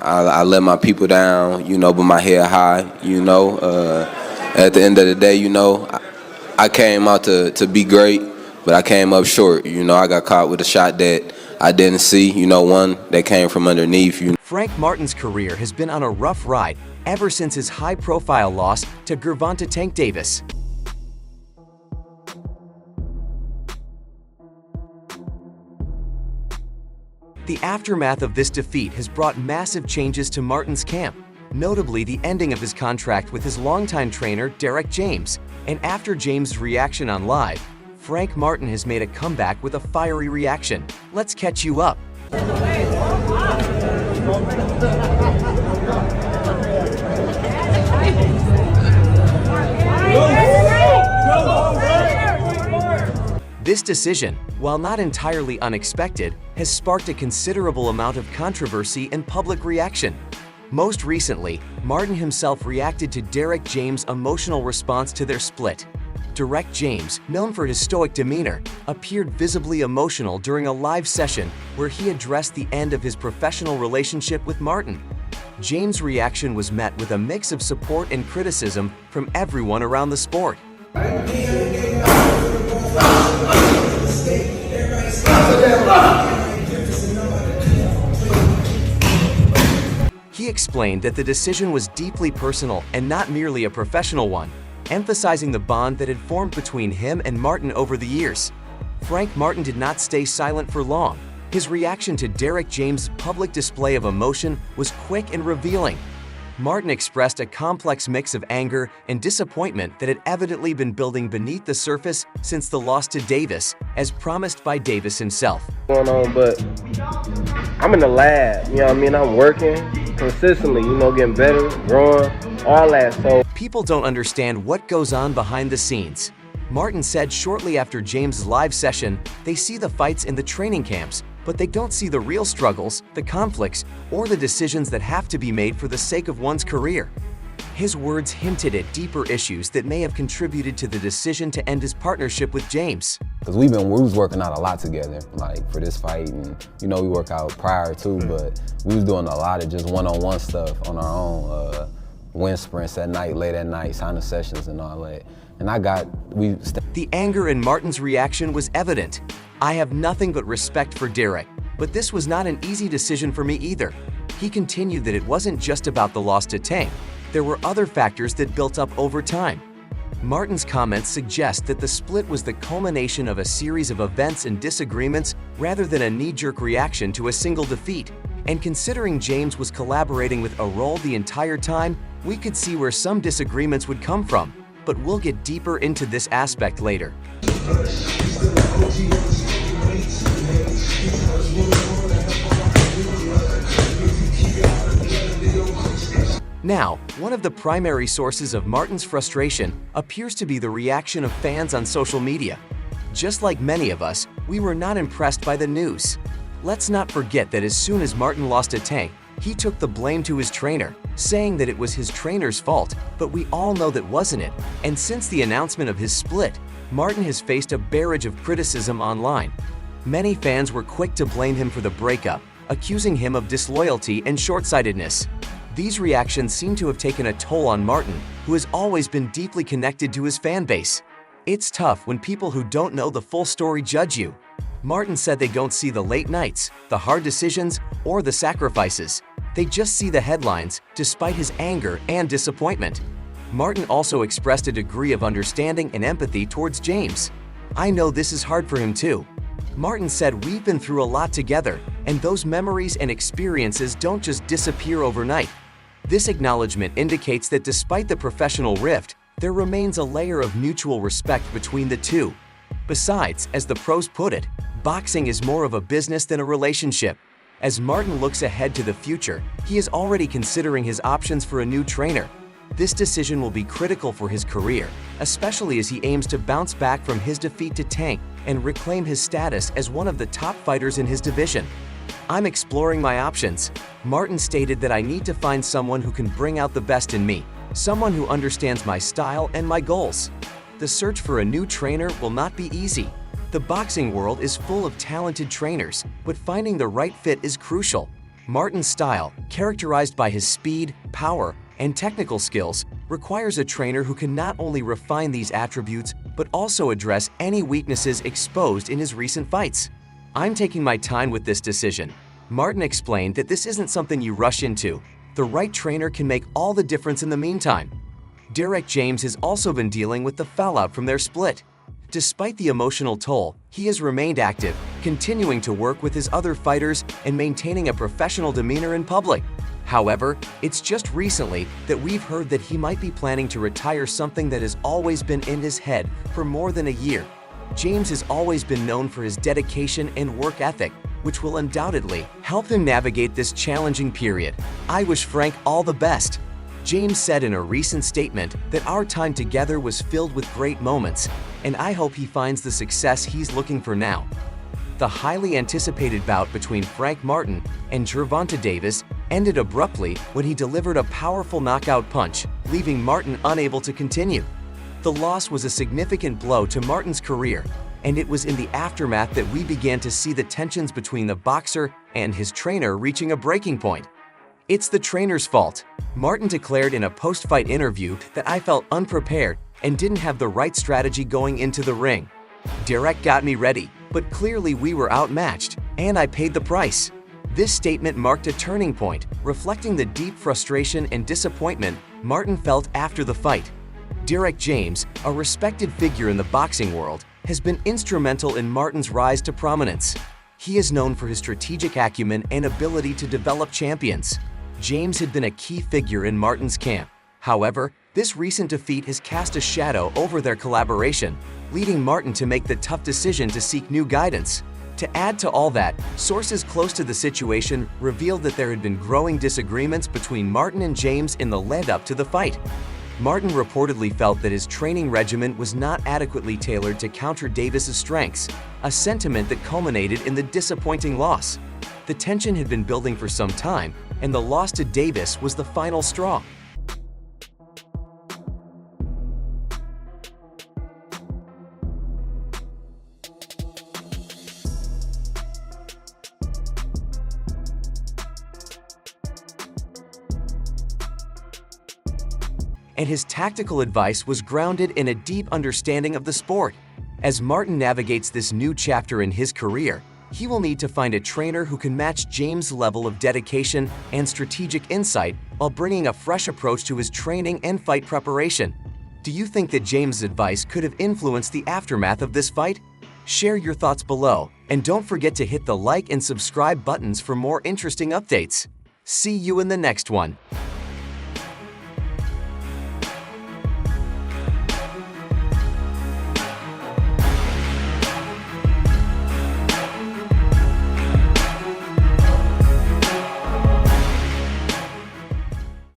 I let my people down, but my head high. At the end of the day, I came out to be great, but I came up short. I got caught with a shot that I didn't see, one that came from underneath. Frank Martin's career has been on a rough ride ever since his high-profile loss to Gervonta Tank Davis. The aftermath of this defeat has brought massive changes to Martin's camp, notably the ending of his contract with his longtime trainer Derrick James. And after James' reaction on Live, Frank Martin has made a comeback with a fiery reaction. Let's catch you up. This decision, while not entirely unexpected, has sparked a considerable amount of controversy and public reaction. Most recently, Martin himself reacted to Derrick James' emotional response to their split. Derrick James, known for his stoic demeanor, appeared visibly emotional during a live session where he addressed the end of his professional relationship with Martin. James' reaction was met with a mix of support and criticism from everyone around the sport. He explained that the decision was deeply personal and not merely a professional one, emphasizing the bond that had formed between him and Martin over the years. Frank Martin did not stay silent for long. His reaction to Derrick James' public display of emotion was quick and revealing. Martin expressed a complex mix of anger and disappointment that had evidently been building beneath the surface since the loss to Davis, as promised by Davis himself. Going on, but I'm in the lab, I'm working consistently, getting better, growing, all that. So people don't understand what goes on behind the scenes. Martin said shortly after James' live session, they see the fights in the training camps, but they don't see the real struggles, the conflicts, or the decisions that have to be made for the sake of one's career. His words hinted at deeper issues that may have contributed to the decision to end his partnership with James. Because we was working out a lot together, like for this fight, and we work out prior too, but we was doing a lot of just one-on-one stuff on our own, wind sprints at night, late at night, sauna sessions and all that. And the anger in Martin's reaction was evident. I have nothing but respect for Derrick, but this was not an easy decision for me either. He continued that it wasn't just about the loss to Tank. There were other factors that built up over time. Martin's comments suggest that the split was the culmination of a series of events and disagreements rather than a knee-jerk reaction to a single defeat. And considering James was collaborating with Errol the entire time, we could see where some disagreements would come from. But we'll get deeper into this aspect later. Now, one of the primary sources of Martin's frustration appears to be the reaction of fans on social media. Just like many of us, we were not impressed by the news. Let's not forget that as soon as Martin lost to Tank, he took the blame to his trainer, saying that it was his trainer's fault, but we all know that wasn't it. And since the announcement of his split, Martin has faced a barrage of criticism online. Many fans were quick to blame him for the breakup, accusing him of disloyalty and short-sightedness. These reactions seem to have taken a toll on Martin, who has always been deeply connected to his fan base. It's tough when people who don't know the full story judge you. Martin said they don't see the late nights, the hard decisions, or the sacrifices. They just see the headlines, despite his anger and disappointment. Martin also expressed a degree of understanding and empathy towards James. I know this is hard for him too. Martin said, we've been through a lot together, and those memories and experiences don't just disappear overnight. This acknowledgement indicates that despite the professional rift, there remains a layer of mutual respect between the two. Besides, as the pros put it, boxing is more of a business than a relationship. As Martin looks ahead to the future, he is already considering his options for a new trainer. This decision will be critical for his career, especially as he aims to bounce back from his defeat to Tank and reclaim his status as one of the top fighters in his division. I'm exploring my options. Martin stated that I need to find someone who can bring out the best in me, someone who understands my style and my goals. The search for a new trainer will not be easy. The boxing world is full of talented trainers, but finding the right fit is crucial. Martin's style, characterized by his speed, power, and technical skills, requires a trainer who can not only refine these attributes, but also address any weaknesses exposed in his recent fights. "I'm taking my time with this decision." Martin explained that this isn't something you rush into. The right trainer can make all the difference in the meantime. Derrick James has also been dealing with the fallout from their split. Despite the emotional toll, he has remained active, continuing to work with his other fighters and maintaining a professional demeanor in public. However, it's just recently that we've heard that he might be planning to retire, something that has always been in his head for more than a year. James has always been known for his dedication and work ethic, which will undoubtedly help him navigate this challenging period. "I wish Frank all the best." James said in a recent statement that our time together was filled with great moments, and I hope he finds the success he's looking for now. The highly anticipated bout between Frank Martin and Gervonta Davis ended abruptly when he delivered a powerful knockout punch, leaving Martin unable to continue. The loss was a significant blow to Martin's career, and it was in the aftermath that we began to see the tensions between the boxer and his trainer reaching a breaking point. "It's the trainer's fault," Martin declared in a post-fight interview, "that I felt unprepared and didn't have the right strategy going into the ring. Derrick got me ready, but clearly we were outmatched, and I paid the price." This statement marked a turning point, reflecting the deep frustration and disappointment Martin felt after the fight. Derrick James, a respected figure in the boxing world, has been instrumental in Martin's rise to prominence. He is known for his strategic acumen and ability to develop champions. James had been a key figure in Martin's camp. However, this recent defeat has cast a shadow over their collaboration, leading Martin to make the tough decision to seek new guidance. To add to all that, sources close to the situation revealed that there had been growing disagreements between Martin and James in the lead-up to the fight. Martin reportedly felt that his training regimen was not adequately tailored to counter Davis's strengths, a sentiment that culminated in the disappointing loss. The tension had been building for some time, and the loss to Davis was the final straw. And his tactical advice was grounded in a deep understanding of the sport. As Martin navigates this new chapter in his career, he will need to find a trainer who can match James' level of dedication and strategic insight while bringing a fresh approach to his training and fight preparation. Do you think that James' advice could have influenced the aftermath of this fight? Share your thoughts below, and don't forget to hit the like and subscribe buttons for more interesting updates. See you in the next one.